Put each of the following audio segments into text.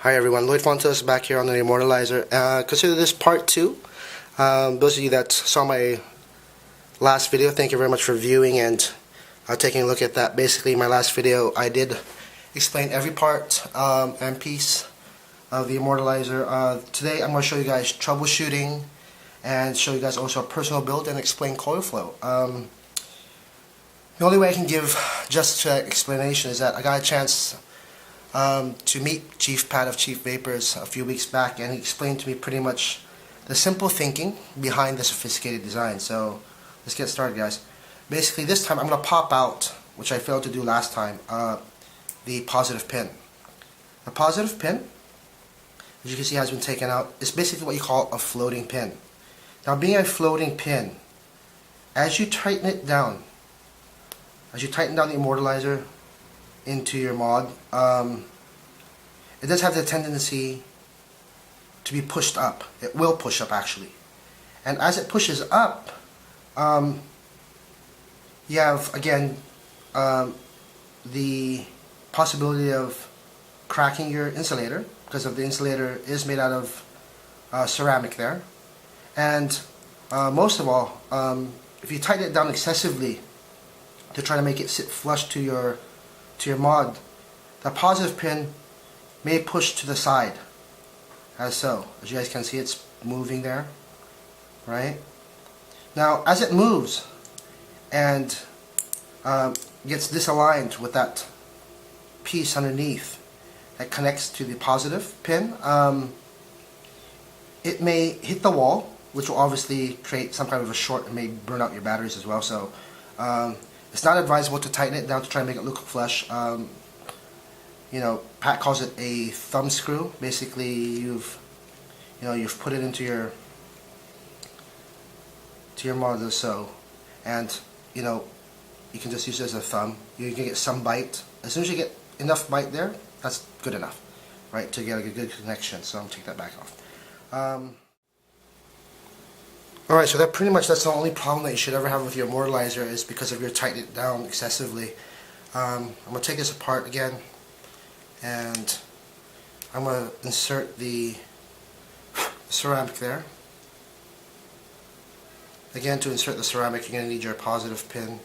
Hi everyone, Lloyd Fontos back here on the Immortalizer. Consider this part 2. Those of you that saw my last video, thank you very much for viewing and taking a look at that. Basically, my last video I did explain every part and piece of the Immortalizer. Today I'm going to show you guys troubleshooting and show you guys also a personal build and explain coil flow. The only way I can give just explanation is that I got a chance to meet Chief Pat of Chief Vapors a few weeks back, and he explained to me pretty much the simple thinking behind the sophisticated design. So let's get started, guys. Basically, this time I'm going to pop out, which I failed to do last time, the positive pin. The positive pin, as you can see, has been taken out. It's basically what you call a floating pin. Now, being a floating pin, as you tighten it down, the Immortalizer into your mod, it does have the tendency to be pushed up. It will push up, actually. And as it pushes up, you have, again, the possibility of cracking your insulator, because of the insulator is made out of ceramic there. And most of all, if you tighten it down excessively to try to make it sit flush to your mod, the positive pin may push to the side, as so. As you guys can see, it's moving there, right? Now, as it moves and gets disaligned with that piece underneath that connects to the positive pin, it may hit the wall, which will obviously create some kind of a short and may burn out your batteries as well. So it's not advisable to tighten it down to try and make it look flush. You know, Pat calls it a thumb screw. Basically, you've put it into your mod, so, and you can just use it as a thumb. You can get some bite. As soon as you get enough bite there, that's good enough, right, to get a good connection. So I'm gonna take that back off. Alright, so that's the only problem that you should ever have with your Immortalizer, is because of your tightening it down excessively. I'm going to take this apart again, and I'm going to insert the ceramic there. Again, to insert the ceramic, you're going to need your positive pin.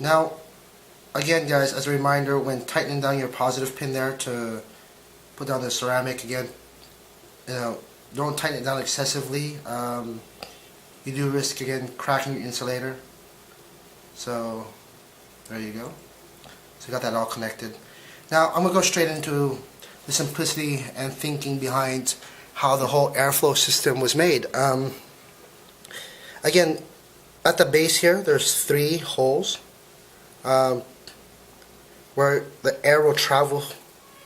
Now, again guys, as a reminder, when tightening down your positive pin there to put down the ceramic, again, don't tighten it down excessively. You do risk, again, cracking your insulator. So there you go. So you got that all connected. Now I'm gonna go straight into the simplicity and thinking behind how the whole airflow system was made. Again, at the base here, there's 3 holes where the air will travel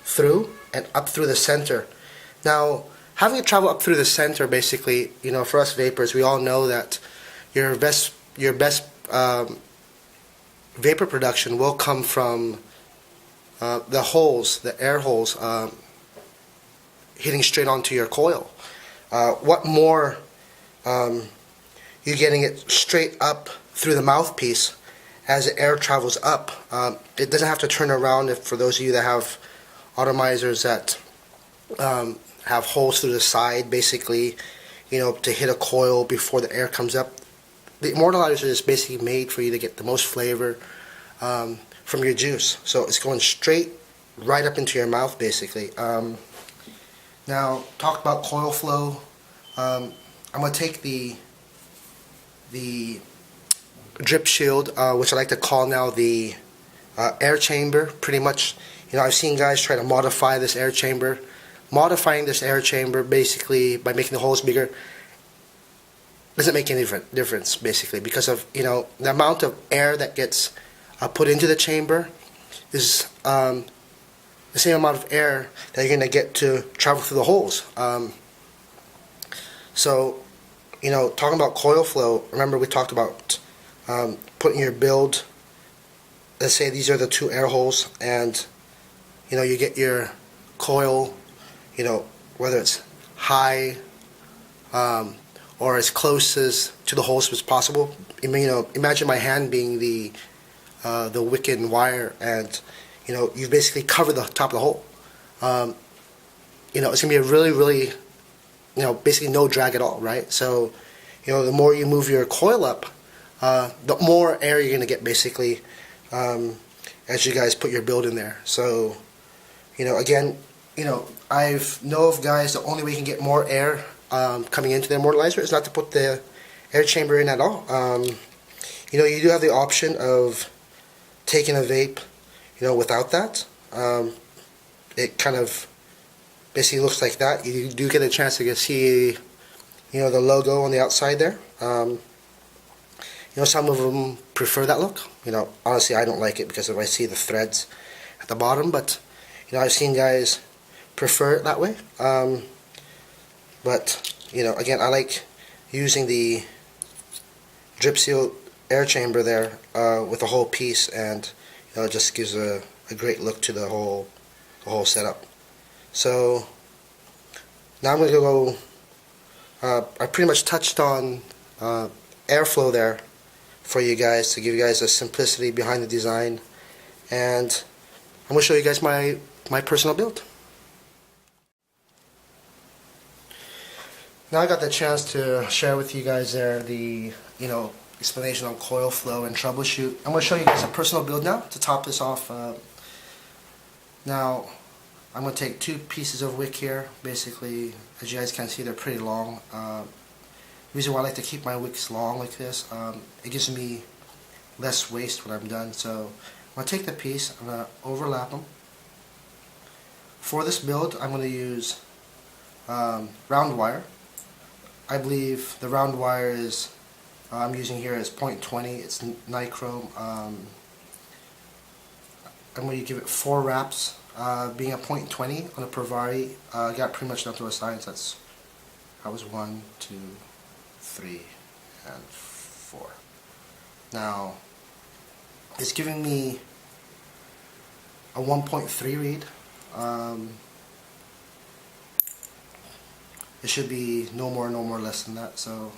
through and up through the center. Now, having it travel up through the center, basically, for us vapors, we all know that your best vapor production will come from the holes, the air holes, hitting straight onto your coil. What more, you're getting it straight up through the mouthpiece as the air travels up. It doesn't have to turn around. For those of you that have atomizers that have holes through the side, basically, to hit a coil before the air comes up. The Immortalizer is basically made for you to get the most flavor from your juice. So it's going straight right up into your mouth, basically. Now, talk about coil flow. I'm going to take the drip shield, which I like to call now the air chamber, pretty much. I've seen guys try to modify this air chamber. Modifying this air chamber, basically, by making the holes bigger, doesn't make any difference, basically, because of, the amount of air that gets put into the chamber is the same amount of air that you're going to get to travel through the holes. So, talking about coil flow, remember we talked about putting your build, let's say these are the 2 air holes, and you get your coil, whether it's high or as close to the holes as possible. Imagine my hand being the the wick and wire, and you basically cover the top of the hole. It's gonna be a really basically no drag at all, right? So the more you move your coil up, the more air you're gonna get basically as you guys put your build in there. So again, I know of guys, the only way you can get more air coming into the Immortalizer is not to put the air chamber in at all. You do have the option of taking a vape, without that. It kind of basically looks like that. You do get a chance to see, the logo on the outside there. Some of them prefer that look. Honestly, I don't like it because if I see the threads at the bottom, but I've seen guys prefer it that way. But again, I like using the drip seal air chamber there with the whole piece, and it just gives a great look to the whole setup. So now I'm going to go. I pretty much touched on airflow there for you guys to give you guys a simplicity behind the design, and I'm going to show you guys my personal build. Now I got the chance to share with you guys there the explanation on coil flow and troubleshoot. I'm going to show you guys a personal build now to top this off. Now I'm going to take 2 pieces of wick here. Basically, as you guys can see, they're pretty long. The reason why I like to keep my wicks long like this, it gives me less waste when I'm done. So I'm going to take the piece, I'm going to overlap them. For this build, I'm going to use round wire. I believe the round wire is I'm using here is 0.20. It's nichrome. I'm going to give it 4 wraps. Being a 0.20 on a Provari, I got pretty much down to a science. That was 1, 2, 3, and 4. Now it's giving me a 1.3 read. It should be no more less than that. So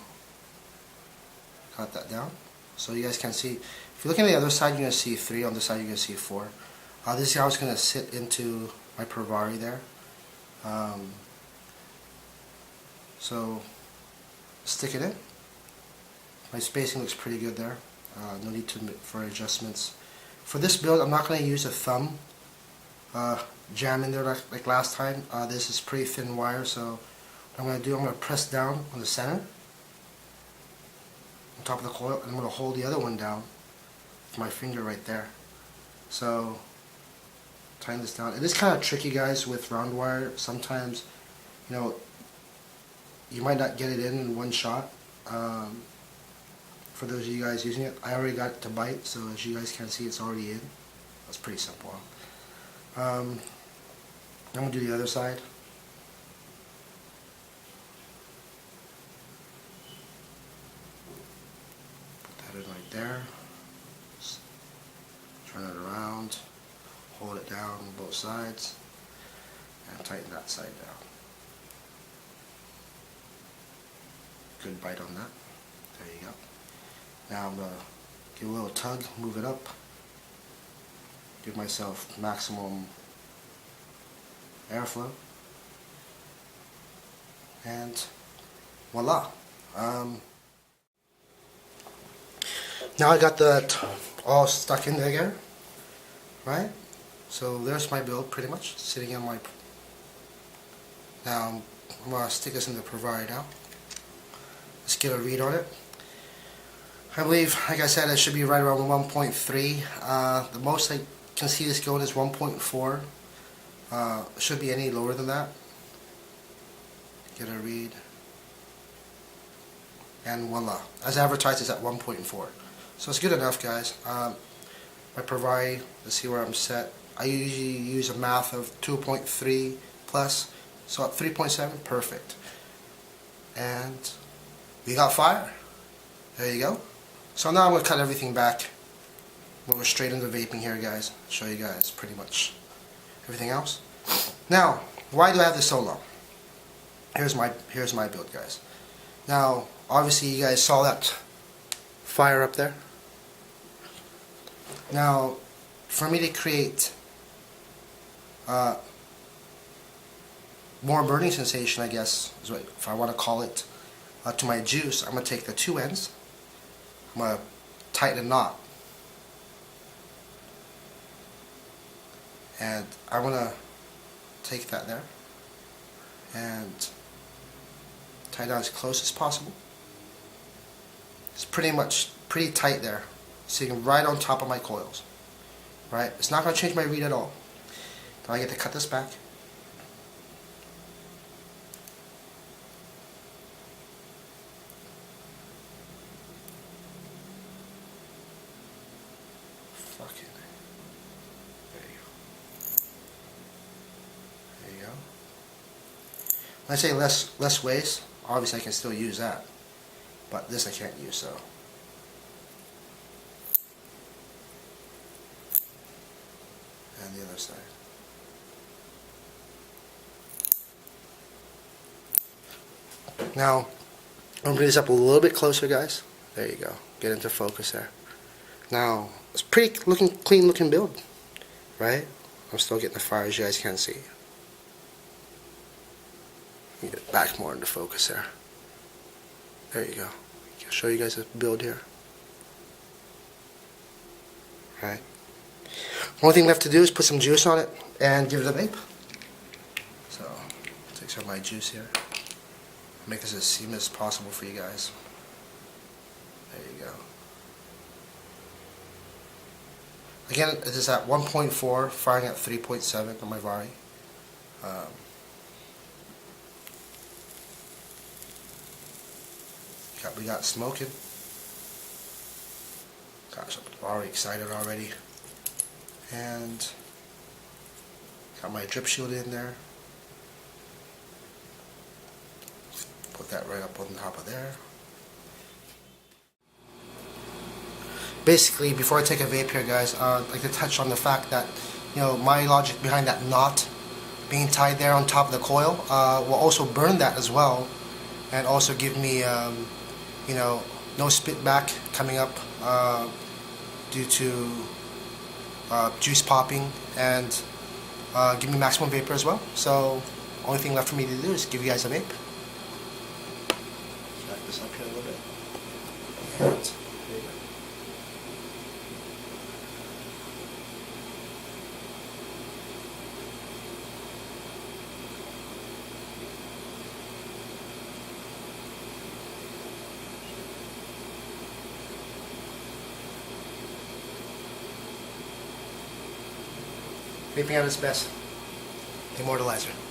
got that down. So you guys can see. If you're looking at the other side, you're going to see 3. On this side, you're going to see 4. This is how it's going to sit into my Provari there. So stick it in. My spacing looks pretty good there. No need for adjustments. For this build, I'm not going to use a thumb jam in there like last time. This is pretty thin wire, so what I'm going to do, I'm going to press down on the center, on top of the coil, and I'm going to hold the other one down with my finger right there. So tighten this down. It is kind of tricky, guys, with round wire. Sometimes, you might not get it in one shot. For those of you guys using it, I already got it to bite, so as you guys can see, it's already in. That's pretty simple. I'm going to do the other side. Put that in right there. Just turn it around. Hold it down on both sides. And tighten that side down. Good bite on that. There you go. Now I'm going to give a little tug, move it up. Give myself maximum airflow, and voila. Now I got that all stuck in there, right? So there's my build pretty much sitting on my. Now I'm going to stick this in the Provari now. Let's get a read on it. I believe, like I said, it should be right around 1.3. The most I can see this going is 1.4. It should be any lower than that. Get a read. And voila. As advertised, it's at 1.4. So it's good enough, guys. My Provari, let's see where I'm set. I usually use a math of 2.3 plus. So at 3.7, perfect. And we got fire. There you go. So now I'm going to cut everything back. We're straight into vaping here, guys. Show you guys pretty much everything else. Now, why do I have this so long? Here's my build, guys. Now, obviously you guys saw that fire up there. Now, for me to create more burning sensation, I guess, is what, if I want to call it, to my juice, I'm going to take the two ends, I'm going to tighten a knot, and I want to take that there and tie down as close as possible. It's pretty tight there, sitting right on top of my coils. Right? It's not going to change my read at all. Now I get to cut this back. Fucking. There you go. There you go. When I say less waste, obviously I can still use that. But this I can't use, so. And the other side. Now, I'm going to bring this up a little bit closer, guys. There you go. Get into focus there. Now, it's pretty clean looking build, right? I'm still getting the fire, as you guys can see. Get it back more into focus there. There you go. I'll show you guys a build here. Right. Only thing left to do is put some juice on it and give it a vape. So, take some of my juice here. Make this as seamless as possible for you guys. There you go. Again, it is at 1.4, firing at 3.7 on my Vari. We got smoking. Gosh, I'm already excited already. And got my drip shield in there. Put that right up on top of there. Basically, before I take a vape here, guys, I'd like to touch on the fact that, you know, my logic behind that knot being tied there on top of the coil will also burn that as well, and also give me, you know, no spit back coming up due to juice popping, and give me maximum vapor as well. So, only thing left for me to do is give you guys a vape. Back this up here a little bit. And there you go. Vaping at its best. Immortalizer.